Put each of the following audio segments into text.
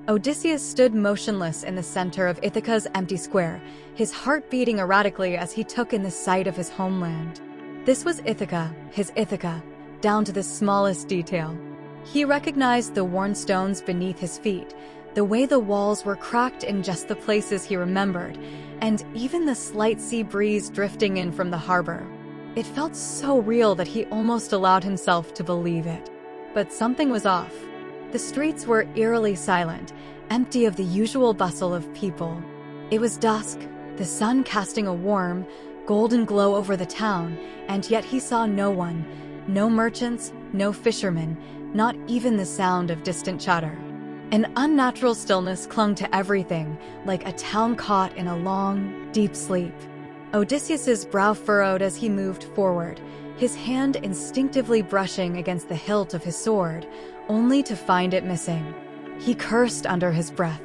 Odysseus stood motionless in the center of Ithaca's empty square, his heart beating erratically as he took in the sight of his homeland. This was Ithaca, his Ithaca, down to the smallest detail. He recognized the worn stones beneath his feet, the way the walls were cracked in just the places he remembered, and even the slight sea breeze drifting in from the harbor. It felt so real that he almost allowed himself to believe it. But something was off. The streets were eerily silent, empty of the usual bustle of people. It was dusk, the sun casting a warm, golden glow over the town, and yet he saw no one, no merchants, no fishermen, not even the sound of distant chatter. An unnatural stillness clung to everything, like a town caught in a long, deep sleep. Odysseus's brow furrowed as he moved forward, his hand instinctively brushing against the hilt of his sword, only to find it missing. He cursed under his breath.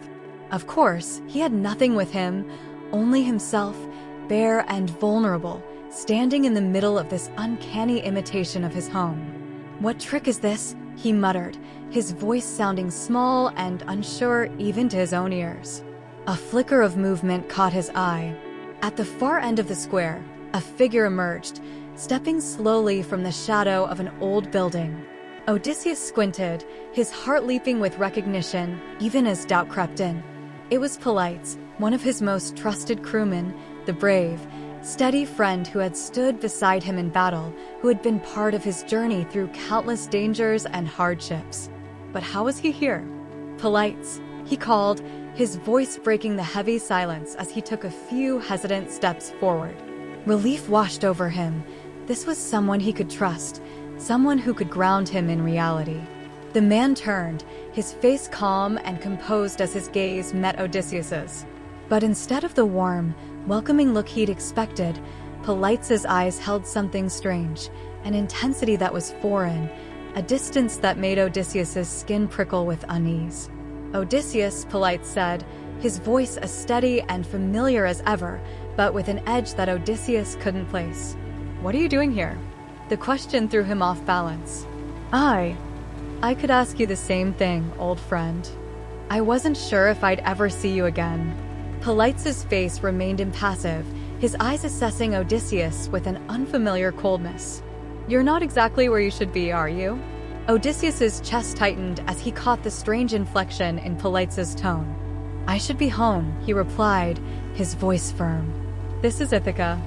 Of course, he had nothing with him, only himself, bare and vulnerable, standing in the middle of this uncanny imitation of his home. "What trick is this?" he muttered, his voice sounding small and unsure even to his own ears. A flicker of movement caught his eye. At the far end of the square, a figure emerged, stepping slowly from the shadow of an old building. Odysseus squinted, his heart leaping with recognition, even as doubt crept in. It was Polites, one of his most trusted crewmen, the brave, steady friend who had stood beside him in battle, who had been part of his journey through countless dangers and hardships. But how was he here? "Polites," he called, his voice breaking the heavy silence as he took a few hesitant steps forward. Relief washed over him. This was someone he could trust, someone who could ground him in reality. The man turned, his face calm and composed as his gaze met Odysseus's. But instead of the warm, welcoming look he'd expected, Polites' eyes held something strange, an intensity that was foreign, a distance that made Odysseus' skin prickle with unease. "Odysseus," Polites said, his voice as steady and familiar as ever, but with an edge that Odysseus couldn't place. "What are you doing here?" The question threw him off balance. I could ask you the same thing, old friend. I wasn't sure if I'd ever see you again." Polites' face remained impassive, his eyes assessing Odysseus with an unfamiliar coldness. "You're not exactly where you should be, are you?" Odysseus' chest tightened as he caught the strange inflection in Polites' tone. "I should be home," he replied, his voice firm. "This is Ithaca.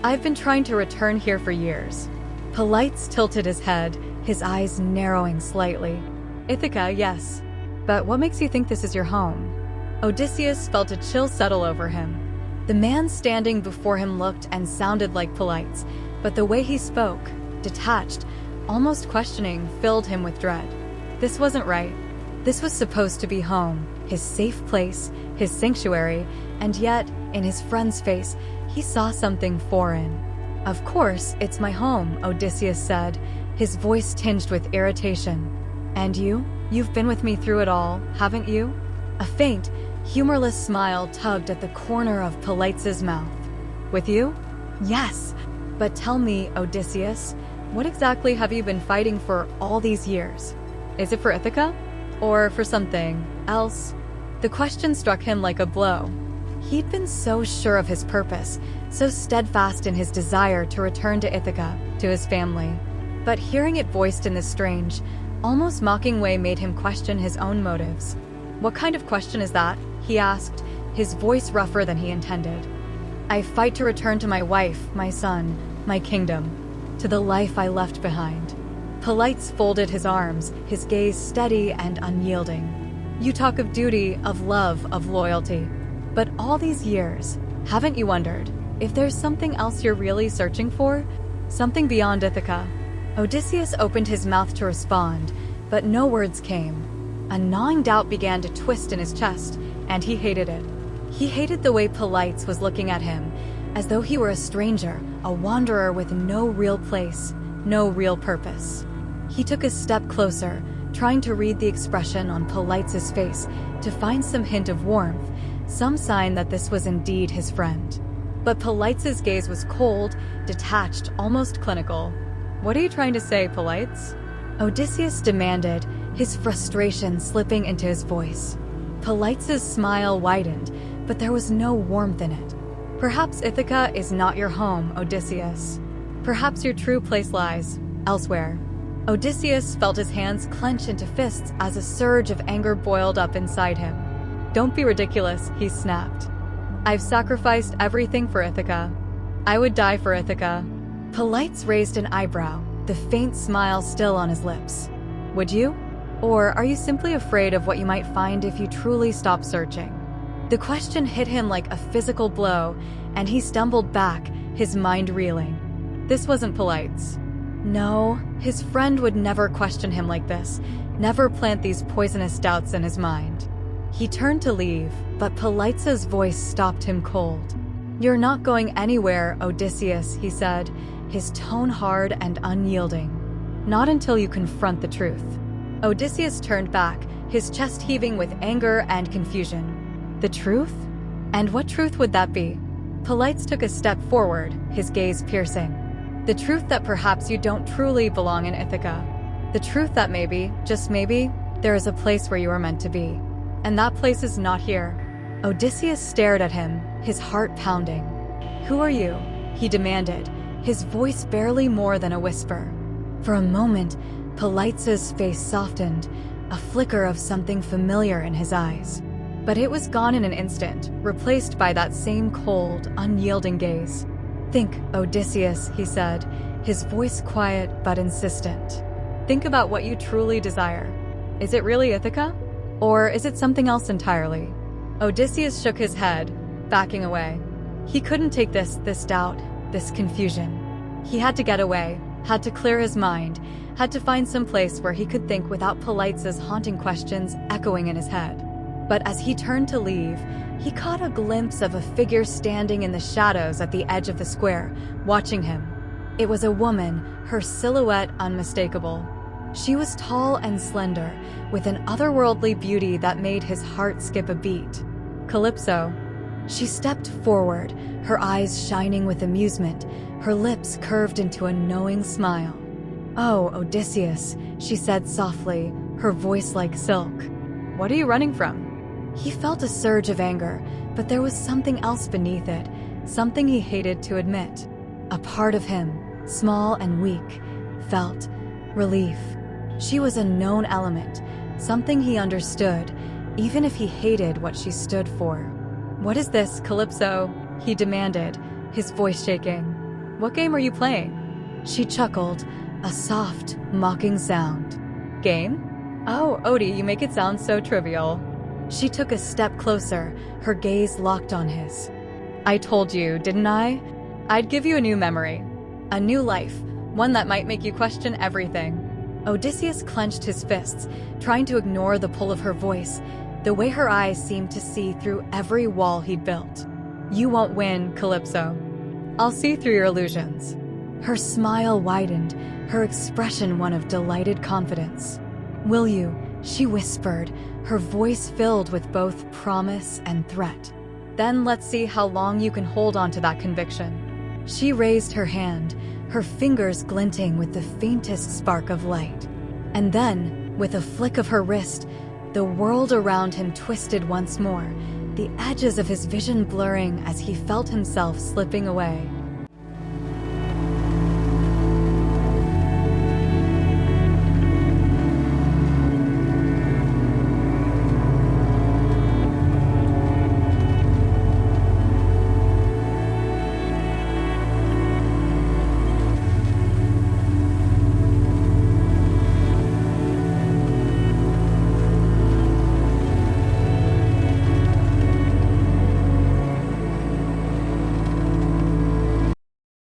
I've been trying to return here for years." Polites tilted his head, his eyes narrowing slightly. "Ithaca, yes. But what makes you think this is your home?" Odysseus felt a chill settle over him. The man standing before him looked and sounded like Polites, but the way he spoke, detached, almost questioning, filled him with dread. This wasn't right. This was supposed to be home, his safe place, his sanctuary, and yet, in his friend's face, he saw something foreign. "Of course, it's my home," Odysseus said, his voice tinged with irritation. "And you? You've been with me through it all, haven't you?" A faint, humorless smile tugged at the corner of Polites' mouth. "With you? Yes. But tell me, Odysseus, what exactly have you been fighting for all these years? Is it for Ithaca? Or for something else?" The question struck him like a blow. He'd been so sure of his purpose, so steadfast in his desire to return to Ithaca, to his family. But hearing it voiced in this strange, almost mocking way made him question his own motives. "What kind of question is that?" he asked, his voice rougher than he intended. "I fight to return to my wife, my son, my kingdom, to the life I left behind." Polites folded his arms, his gaze steady and unyielding. "You talk of duty, of love, of loyalty. But all these years, haven't you wondered if there's something else you're really searching for? Something beyond Ithaca?" Odysseus opened his mouth to respond, but no words came. A gnawing doubt began to twist in his chest, and he hated it. He hated the way Polites was looking at him, as though he were a stranger, a wanderer with no real place, no real purpose. He took a step closer, trying to read the expression on Polites' face, to find some hint of warmth, some sign that this was indeed his friend. But Polites' gaze was cold, detached, almost clinical. "What are you trying to say, Polites?" Odysseus demanded, his frustration slipping into his voice. Polites' smile widened, but there was no warmth in it. Perhaps Ithaca is not your home, Odysseus. Perhaps your true place lies elsewhere. Odysseus felt his hands clench into fists as a surge of anger boiled up inside him. Don't be ridiculous, he snapped. I've sacrificed everything for Ithaca. I would die for Ithaca. Polites raised an eyebrow, the faint smile still on his lips. Would you? Or are you simply afraid of what you might find if you truly stop searching? The question hit him like a physical blow, and he stumbled back, his mind reeling. This wasn't Polites. No, his friend would never question him like this, never plant these poisonous doubts in his mind. He turned to leave, but Polites' voice stopped him cold. You're not going anywhere, Odysseus, he said, his tone hard and unyielding. Not until you confront the truth. Odysseus turned back, his chest heaving with anger and confusion. The truth? And what truth would that be? Polites took a step forward, his gaze piercing. The truth that perhaps you don't truly belong in Ithaca. The truth that maybe, just maybe, there is a place where you are meant to be. And that place is not here. Odysseus stared at him, his heart pounding. Who are you? He demanded, his voice barely more than a whisper. For a moment, Polites' face softened, a flicker of something familiar in his eyes. But it was gone in an instant, replaced by that same cold, unyielding gaze. Think, Odysseus, he said, his voice quiet but insistent. Think about what you truly desire. Is it really Ithaca? Or is it something else entirely? Odysseus shook his head, backing away. He couldn't take this doubt, this confusion. He had to get away, had to clear his mind, had to find some place where he could think without Polites' haunting questions echoing in his head. But as he turned to leave, he caught a glimpse of a figure standing in the shadows at the edge of the square, watching him. It was a woman, her silhouette unmistakable. She was tall and slender, with an otherworldly beauty that made his heart skip a beat. Calypso. She stepped forward, her eyes shining with amusement, her lips curved into a knowing smile. Oh, Odysseus, she said softly, her voice like silk. What are you running from? He felt a surge of anger, but there was something else beneath it, something he hated to admit. A part of him, small and weak, felt relief. She was a known element, something he understood, even if he hated what she stood for. What is this, Calypso? He demanded, his voice shaking. What game are you playing? She chuckled, a soft, mocking sound. Game? Oh, Odie, you make it sound so trivial. She took a step closer, her gaze locked on his. I told you, didn't I? I'd give you a new memory. A new life, one that might make you question everything. Odysseus clenched his fists, trying to ignore the pull of her voice, the way her eyes seemed to see through every wall he'd built. You won't win, Calypso. I'll see through your illusions. Her smile widened, her expression one of delighted confidence. Will you? She whispered, her voice filled with both promise and threat. Then let's see how long you can hold on to that conviction. She raised her hand, her fingers glinting with the faintest spark of light. And then, with a flick of her wrist, the world around him twisted once more, the edges of his vision blurring as he felt himself slipping away.